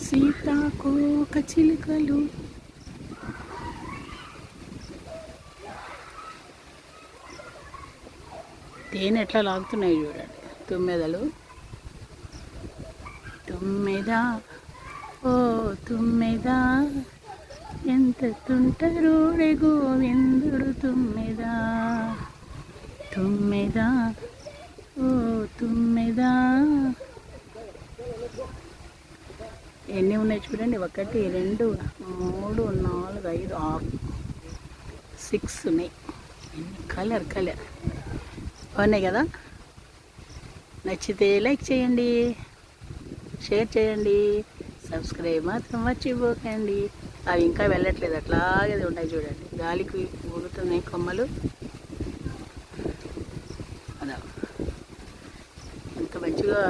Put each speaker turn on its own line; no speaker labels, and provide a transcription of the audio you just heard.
సీతాకోక చిలుకలు తేనె ఎట్లా లాగుతున్నాయి చూడండి తుమ్మెదలు. తుమ్మెదా ఓ తుమ్మెదా ఎంత తుంటరుడే గోవిందుడు తుమ్మెదా. తుమ్మెదా ఓ తుమ్మెదా. ఎన్ని ఉన్నాయి చూడండి, 1 2 3 4 5 6 6 ఉన్నాయి. కలర్ బాగున్నాయి కదా. నచ్చితే లైక్ చేయండి, షేర్ చేయండి, సబ్స్క్రైబ్ మాత్రం మర్చిపోకండి. అవి ఇంకా వెళ్ళట్లేదు, అట్లాగే ఉన్నాయి చూడండి, గాలికి ఊగుతున్నాయి కొమ్మలు. అదా ఎంత మంచిగా